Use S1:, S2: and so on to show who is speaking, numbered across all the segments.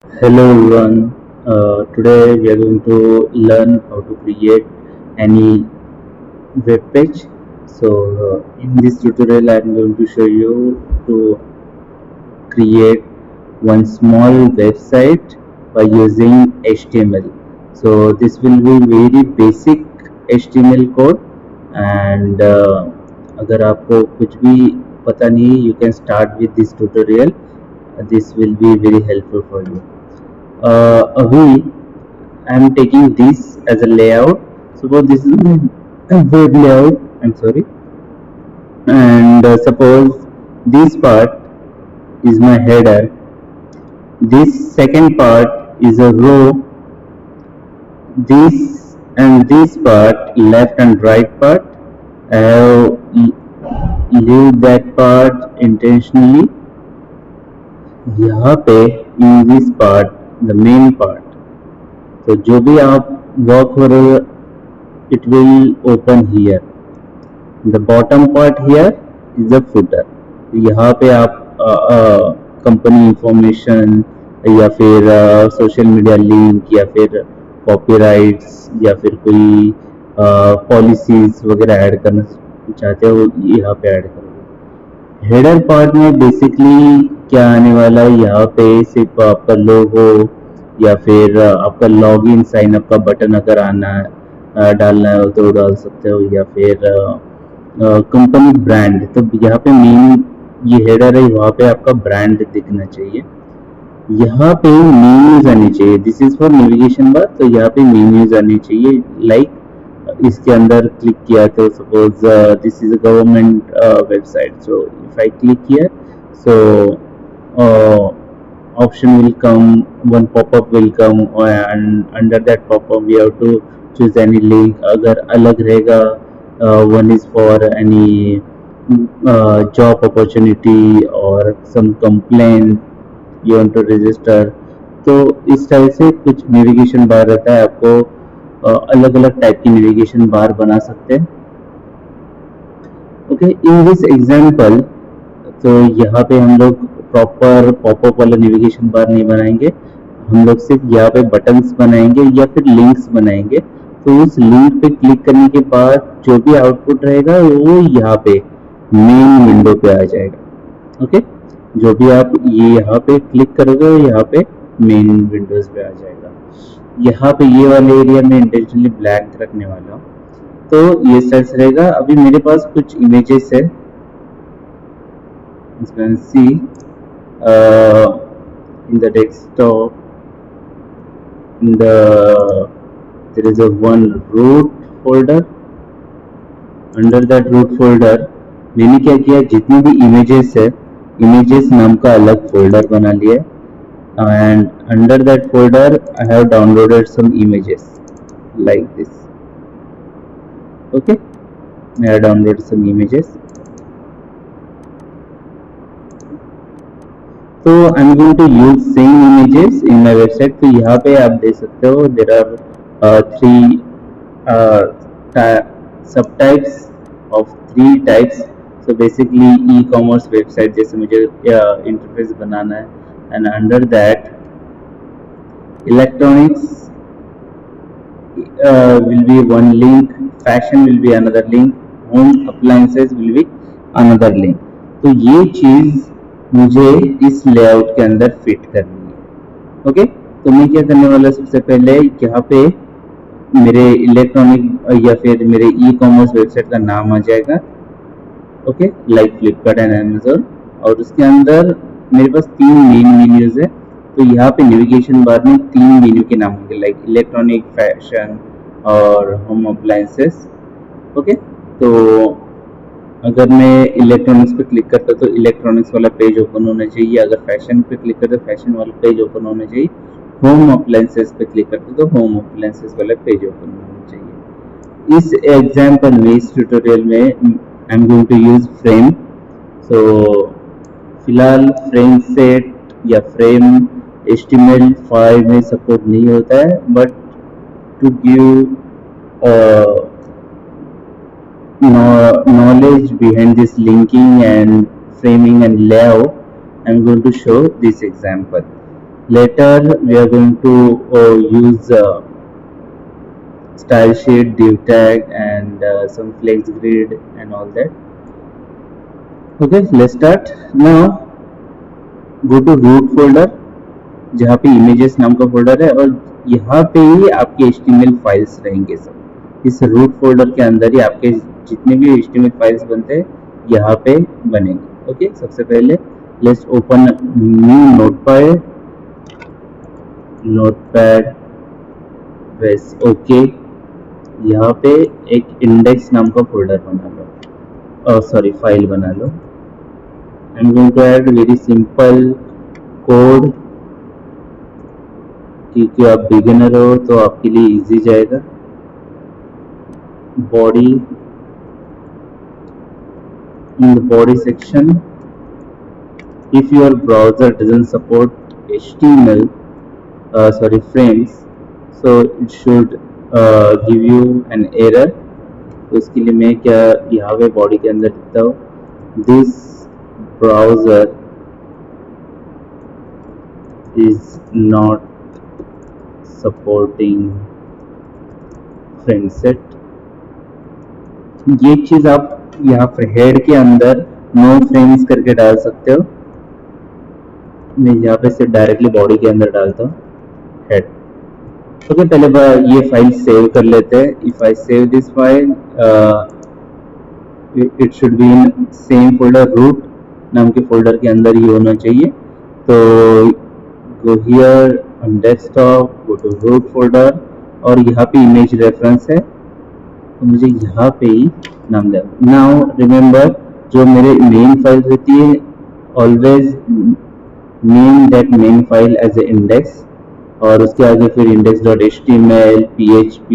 S1: Hello everyone. Today we are going to learn how to create any web page. In this tutorial, I am going to show you to create one small website by using HTML. So this will be very basic HTML code, and अगर आपको कुछ भी पता नहीं है, you can start with this tutorial. This will be very helpful for you. Abhi, I am taking this as a layout. Suppose this is a web layout. I'm sorry, and suppose this part is my header. This second part is a row. This and this part, left and right part, I have leave that part intentionally. यहाँ पे in this part, the main part. तो जो भी आप work हो रहे हो, it will open here. The bottom part here is the footer. यहाँ पे आप कंपनी इंफॉर्मेशन या फिर सोशल मीडिया लिंक या फिर कॉपीराइट्स या फिर कोई पॉलिसीज वगैरह ऐड करना चाहते हो, यहाँ पे ऐड करोगे. हेडर पार्ट में बेसिकली क्या आने वाला है, यहाँ पे सिर्फ आपका लोगो या फिर आपका लॉगिन साइन अप का बटन अगर डालना है तो डाल सकते हो, या फिर कंपनी ब्रांड. तो यहाँ पे मेन ये हेडर है, वहाँ पे आपका ब्रांड दिखना चाहिए. यहाँ पे मेन्यूज आनी चाहिए. This is for navigation bar. तो यहाँ पे मेन्यूज आनी चाहिए. लाइक इसके अंदर क्लिक किया तो suppose this is a government website. So if I click here, so option will come, one pop-up will come, and under that pop-up we have to choose any link. अगर अलग रहेगा, one is for any job opportunity or some complaint you want to register. तो इस type से कुछ navigation bar रहता है. आपको अलग अलग टाइप की नेविगेशन बार बना सकते हैं. ओके, इन दिस एग्जांपल तो यहाँ पे हम लोग प्रॉपर पॉपअप वाला नेविगेशन बार नहीं बनाएंगे. हम लोग सिर्फ यहाँ पे बटन्स बनाएंगे या फिर लिंक्स बनाएंगे. तो उस लिंक पे क्लिक करने के बाद जो भी आउटपुट रहेगा वो यहाँ पे मेन विंडो पे आ जाएगा. ओके, जो भी आप ये यहाँ पे क्लिक करोगे यहाँ पे मेन विंडोज पे आ जाएगा. यहाँ पे ये वाले एरिया में इंटेंशनली ब्लैक रखने वाला हूँ. तो ये सर्च रहेगा. अभी मेरे पास कुछ इमेजेस है. You can see in the desktop, there is a one root folder. Under that root folder मैंने क्या किया, जितनी भी इमेजेस है, इमेजेस नाम का अलग फोल्डर बना लिया. and under that folder I have downloaded some images like this. Okay, I have downloaded some images. तो I am going to use same images in my website. तो यहाँ पे आप देख सकते हो there are three sub types of three types. So basically e commerce website जैसे मुझे इंटरफेस बनाना है. And under that electronics will be one link, fashion will be another link, home appliances will be another link. तो ये चीज मुझे इस layout के अंदर फिट करनी है. ओके, तो मैं क्या करने वाला, सबसे पहले यहाँ पे मेरे इलेक्ट्रॉनिक या फिर मेरे ई कॉमर्स वेबसाइट का नाम आ जाएगा. Okay, like Flipkart and Amazon. और उसके अंदर मेरे पास तीन मेन मेन्यूज है. तो यहाँ पे नेविगेशन बार में तीन मेन्यू के नाम होंगे, लाइक इलेक्ट्रॉनिक, फैशन और होम अप्लायंसेस. ओके, तो अगर मैं इलेक्ट्रॉनिक्स पे क्लिक करता तो इलेक्ट्रॉनिक्स वाला पेज ओपन होना चाहिए. अगर फैशन पे क्लिक करता तो फैशन वाला पेज ओपन होना चाहिए. होम अप्लायंसेस पे क्लिक करते तो होम अप्लायंसेस वाला पेज ओपन होना चाहिए. इस एग्जांपल में, इस ट्यूटोरियल में I am going to use frame. So फिलहाल फ्रेम सेट या फ्रेम HTML5 में सपोर्ट नहीं होता है, but to give knowledge behind this linking and framing and layout, I'm going to show this example. Later we are going to use style sheet, div tag, and some flex grid and all that. Okay, let's start now. Go to root folder जहाँ पे images नाम का folder है, और यहाँ पे ही आपके HTML files रहेंगे सब। इस रूट फोल्डर के अंदर ही आपके जितने भी HTML फाइल्स बनते हैं यहाँ पे बनेंगे। ओके, सबसे पहले let's open new notepad press okay. यहाँ पे एक इंडेक्स नाम का फोल्डर बना लो, सॉरी फाइल बना लो। I am going to add very simple code, क्योंकि आप बिगिनर हो तो आपके लिए इजी जाएगा। Body, in the body section, if your browser doesn't support HTML frames, so it should give you an error। तो इसके लिए मैं क्या यहाँ पे बॉडी के अंदर लिखता हूँ, this browser is not supporting frame set. ये चीज आप यहाँ पर हेड के अंदर नो फ्रेम्स करके डाल सकते हो। मैं यहाँ पे सिर्फ डायरेक्टली बॉडी के अंदर डालता हूँ हेड। ओके, पहले ये फाइल सेव कर लेते हैं। If I save this file, it should be in same folder, root नाम के फोल्डर के अंदर ही होना चाहिए। तो go here on desktop, go to root folder, और यहाँ पे इमेज रेफरेंस है तो मुझे यहाँ पे ही नाम दे। नाउ रिमेंबर, जो मेरे मेन फाइल रहती है, always name that main file as a index, और उसके आगे फिर index.html, php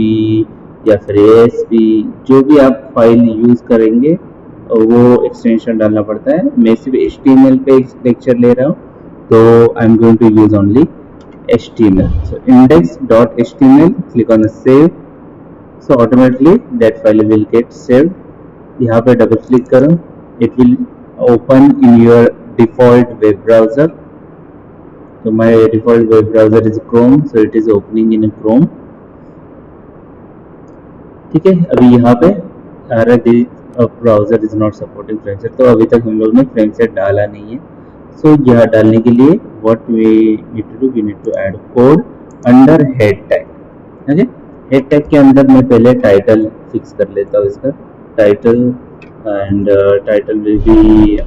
S1: या फिर ASP, जो भी आप फाइल यूज करेंगे वो एक्सटेंशन डालना पड़ता है। मैं सिर्फ HTML पे लेक्चर ले रहा हूँ, तो I am going to use only HTML। so index.html, click on the save, so automatically that file will get saved। यहाँ पे डबल क्लिक करो, it will open in your default web browser। so my default web browser is Chrome, so it is opening in Chrome। ठीक है, अभी यहाँ पे आ रहा है browser is not supporting frame set, तो अभी तक हम लोग ने फ्रेम सेट डाला नहीं है। सो यह डालने के लिए what we need to do, we need to add code under head tag. Okay, head tag के अंदर मैं पहले टाइटल फिक्स कर लेता हूँ इसका, title, and title will be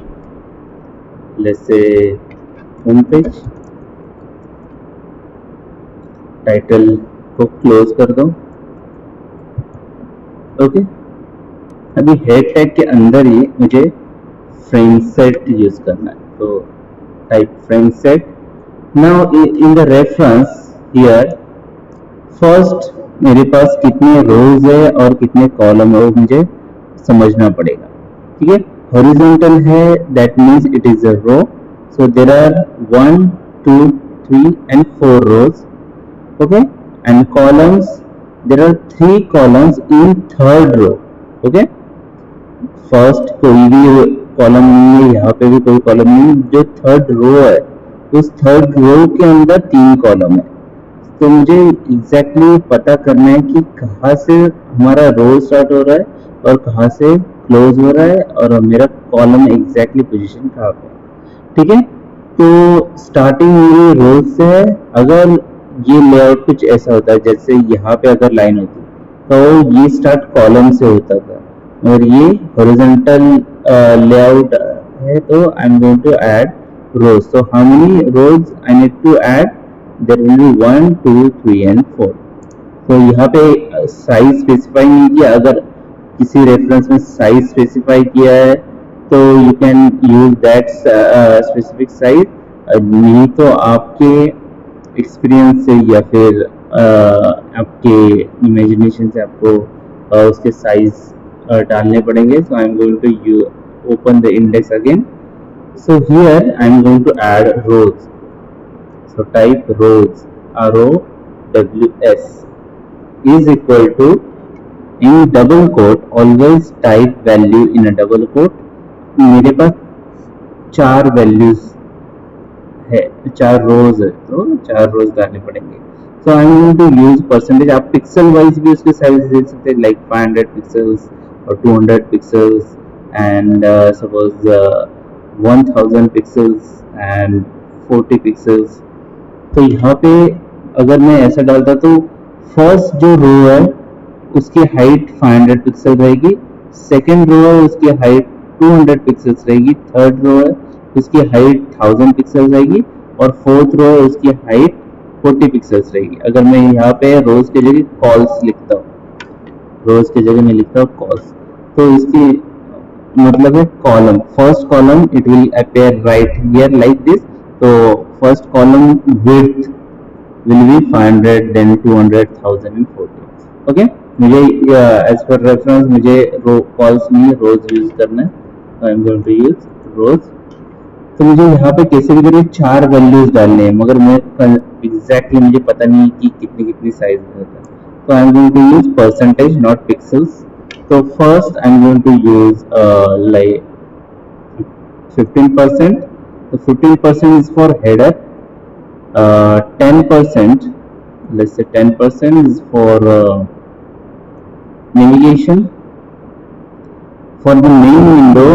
S1: let's say home page. Title को क्लोज कर दो। ओके, अभी हेड टैग के अंदर ही मुझे फ्रेम सेट यूज करना है, तो type frame set. Now in the reference here, first मेरे पास कितने रोज है और कितने कॉलम है वो मुझे समझना पड़ेगा। ठीक है, हॉरिजॉन्टल है, that means it is a row, so there are 1 2 3 and 4 rows। okay, and columns, there are 3 columns in third row। okay, first कोई भी कॉलम नहीं है, यहाँ पे भी कोई कॉलम नहीं है, जो थर्ड रो है उस थर्ड रो के अंदर 3 कॉलम है। तो मुझे एग्जैक्टली पता करना है कि कहाँ से हमारा रो स्टार्ट हो रहा है और कहाँ से क्लोज हो रहा है, और मेरा कॉलम एग्जैक्टली पोजीशन कहाँ पे है। ठीक है, तो स्टार्टिंग मेरी रो से है। अगर ये लेआउट कुछ ऐसा होता है, जैसे यहाँ पे अगर लाइन होती तो ये स्टार्ट कॉलम से होता था, और ये हॉरिजॉन्टल लेआउट है, तो I am going to add rows. so how many rows I need to add? there will be 1 2 3 and 4। तो यहाँ पे साइज स्पेसिफाई नहीं किया। अगर किसी रेफरेंस में साइज स्पेसिफाई किया है तो you can use that specific size, नहीं तो आपके एक्सपीरियंस से या फिर आपके इमेजिनेशन से आपको उसके साइज डालने पड़ेंगे। so I am going to open the index again। so here I am going to add rows। so type rows, ROWS, is equal to, in double quote always type value in a double quote। मेरे पास 4 values है, 4 रोज है, तो 4 rows डालने पड़ेंगे. So I am going to use percentage. आप pixel wise भी उसके size दे सकते हैं, लाइक 500 पिक्सल्स और 200 pixels and suppose 1000 pixels and 40 pixels. तो यहाँ पे अगर मैं ऐसा डालता तो फर्स्ट जो रो है उसकी हाइट 500 पिक्सल रहेगी, सेकेंड रो है उसकी हाइट 200 पिक्सल्स रहेगी, थर्ड रो है उसकी हाइट 1000 पिक्सल्स रहेगी और फोर्थ रो है उसकी हाइट 40 पिक्सल्स रहेगी. अगर मैं यहाँ पे रोज के जगह कॉल्स लिखता हूँ, रोज की जगह मैं लिखता हूँ कॉल्स, तो इसकी मतलब है column. First column it will appear right here like this. तो first column width will be 500 then 200 1000 and 40. Okay, मुझे एज पर रेफरेंस मुझे रो कॉल्स नहीं रोज यूज करना है. I am going to use rows. तो मुझे यहाँ पे कैसे भी करिए 4 वैल्यूज डालने हैं, मगर मैं एग्जैक्टली मुझे पता नहीं कि कितनी कितनी साइज में होता है. तो I am going to use percentage not pixels. तो first I am going to use like 15%. तो 15% is for header. 10%, let's say 10% is for navigation. For the main window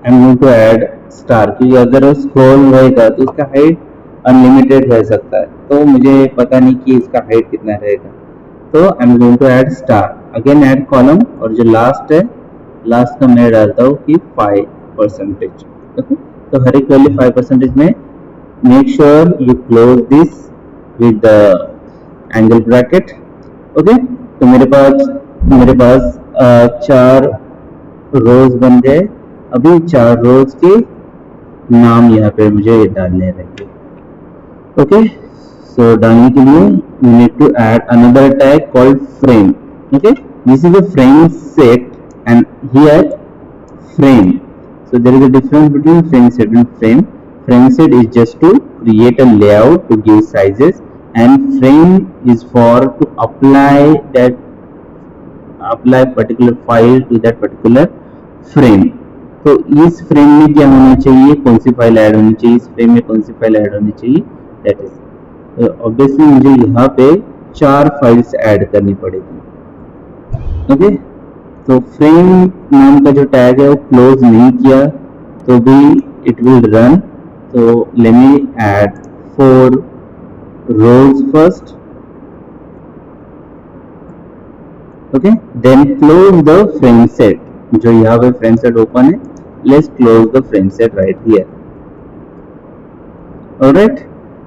S1: I'm going to add star, क्योंकि अगर वो scroll रहेगा तो उसका height unlimited रह सकता है, तो मुझे पता नहीं कि इसका हाइट कितना रहेगा. तो I am going to add star. Again add column, और जो लास्ट है लास्ट का मैं डालता हूँ कि 5%. ओके, तो हर एक वैल्यू 5% में. Make sure you close this with the angle bracket. Okay, तो मेरे पास 4 रोज बन गए. अभी 4 रोज के नाम यहाँ पे मुझे डालने रहेंगे. ओके, सो डालने के लिए you need to add another tag called frame. Okay, this is a frame set and here frame. So there is a difference between frame set and frame. Frame set is just to create a layout to give sizes, and frame is for to apply particular file to that particular frame. तो इस frame में क्या होना चाहिए, कौन सी file add होनी चाहिए, इस फ्रेम में कौन सी फाइल ऐड होनी चाहिए, दैट इज ऑब्वियसली मुझे यहाँ पे 4 फाइल्स ऐड करनी पड़ेगी. ओके, तो फ्रेम नाम का जो टैग है वो क्लोज नहीं किया तो भी it will run. So let me add 4 rows first. Okay, then close the frame set. जो यहाँ पे frame set open है, let's close the frame set right here. Alright,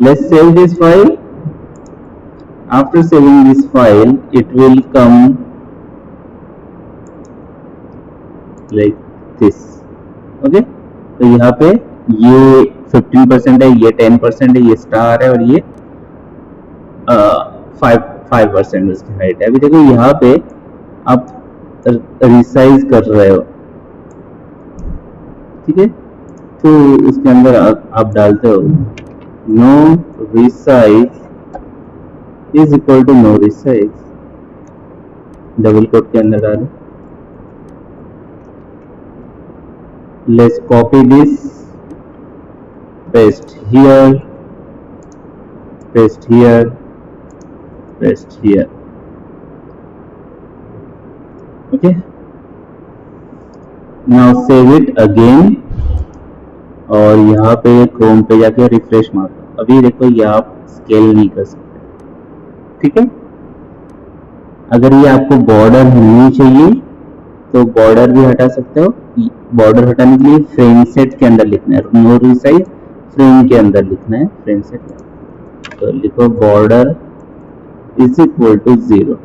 S1: let's save this file. After saving this file, it will come like this. Okay, तो यहाँ पे ये 15% है, ये 10% है, ये स्टार है और ये 5% उसकी हाइट है. अभी देखो यहाँ पे आप रिसाइज कर रहे हो, ठीक है, तो उसके अंदर आप डालते हो no resize is equal to no resize, double quote के अंदर डालो. Let's copy this, paste here, paste here, paste here. Okay, now save it again. और यहाँ पे क्रोम पे जाके रिफ्रेश मारो. अभी देखो ये आप स्केल नहीं कर सकते, ठीक है. अगर ये आपको बॉर्डर होनी चाहिए तो बॉर्डर भी हटा सकते हो. बॉर्डर हटाने के लिए फ्रेम सेट के अंदर लिखना है, नो रिसाइज फ्रेम के अंदर लिखना है फ्रेम सेट. तो लिखो border is equal to 0.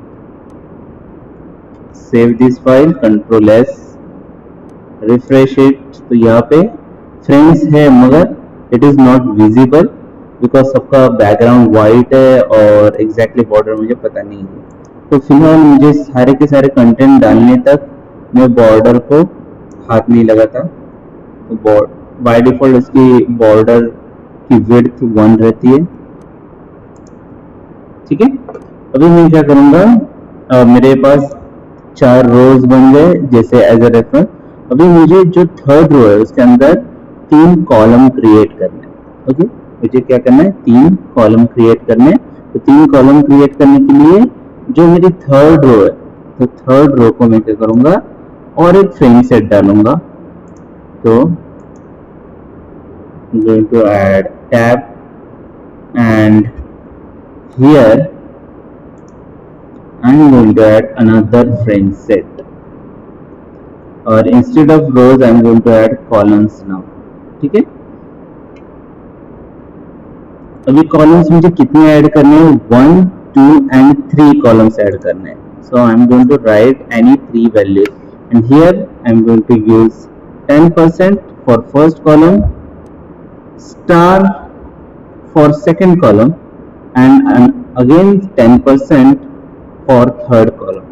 S1: Save this file, control S, refresh it. तो यहाँ पे फ्रेम्स है मगर it is not visible because सबका बैकग्राउंड वाइट है और एग्जैक्टली बॉर्डर मुझे पता नहीं है. तो फिलहाल मुझे सारे के सारे कंटेंट डालने तक मैं बॉर्डर को हाथ नहीं लगाता. तो बाय डिफॉल्ट इसकी बॉर्डर की विड्थ 1 रहती है, ठीक है. अभी मैं क्या करूंगा, मेरे पास 4 रोज बन गए जैसे एज अ रेफरेंस. अभी मुझे जो थर्ड रो है उसके अंदर 3 कॉलम क्रिएट करने हैं. ओके, मुझे क्या करना है, 3 कॉलम क्रिएट करने हैं। तो 3 कॉलम क्रिएट करने के लिए जो मेरी थर्ड रो है, तो थर्ड रो को मैं क्या करूंगा, और एक फ्रेम सेट डालूंगा। तो I'm going to add tab, and here I'm going to add another frame set, और instead of rows I'm going to add columns now। ठीक है, अभी कॉलम्स मुझे कितने ऐड करने हैं, 1, 2 and 3 कॉलम्स ऐड करने हैं। So I'm going to write any 3 values, and here I'm going to use 10% for first column, star for second column, and again 10% for third column।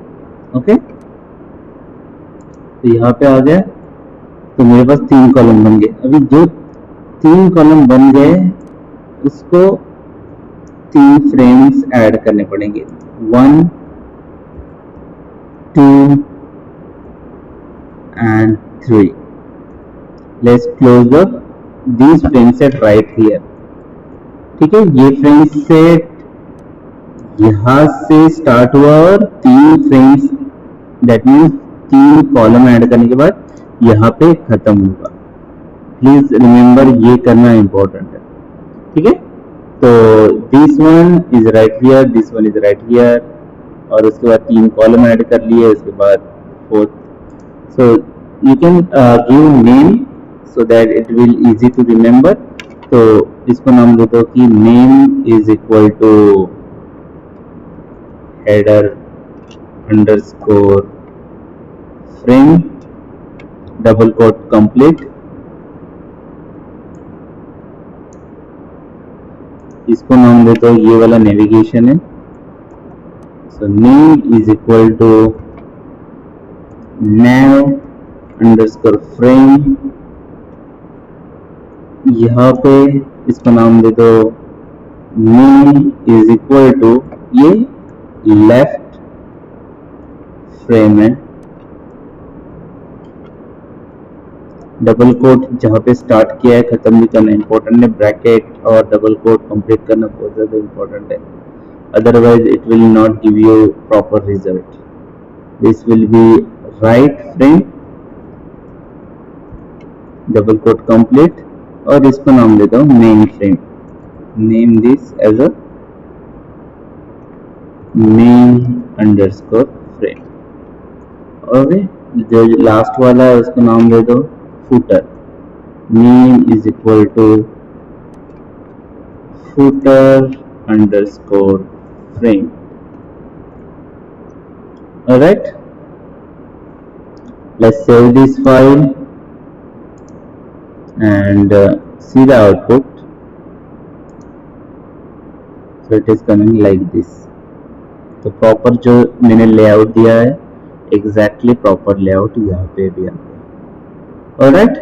S1: Okay, तो यहाँ पे आ गया, तो मेरे पास 3 कॉलम बन गए। अभी जो 3 कॉलम बन गए उसको 3 फ्रेम्स ऐड करने पड़ेंगे, 1, 2 and 3। Let's close the this frame set right here. ठीक है, ये फ्रेम सेट यहाँ से स्टार्ट हुआ और 3 frames, that means 3 column add करने के बाद यहाँ पे खत्म होगा। प्लीज रिमेम्बर, ये करना इंपॉर्टेंट है। ठीक है, तो this one is right here, this one is right here, और उसके बाद 3 कॉलम ऐड कर लिए, उसके बाद fourth. So you can give name so that it will easy to remember. तो इसको नाम दे दो कि name is equal to header underscore frame double quote complete. इसको नाम दे दो, ये वाला नेविगेशन है। So name is equal to nav underscore frame. यहाँ पे इसको नाम दे दो नेम इज इक्वल टू, ये लेफ्ट फ्रेम है, डबल कोट जहाँ पे स्टार्ट किया है खत्म भी करना इंपॉर्टेंट है, ब्रैकेट और डबल कोट कंप्लीट करना बहुत ज़्यादा इंपॉर्टेंट है, otherwise it will not give you proper result. This will be right frame double quote complete, और इसको नाम देता हूँ main frame. Name this as a main underscore frame. Okay, जो लास्ट वाला है उसको नाम दे दो footer। name is equal to footer underscore frame। alright, let's save this file and see the output। so it is coming like this। तो proper जो मैंने लेआउट दिया है, एग्जैक्टली प्रॉपर लेआउट यहाँ पे भी आ गया। alright,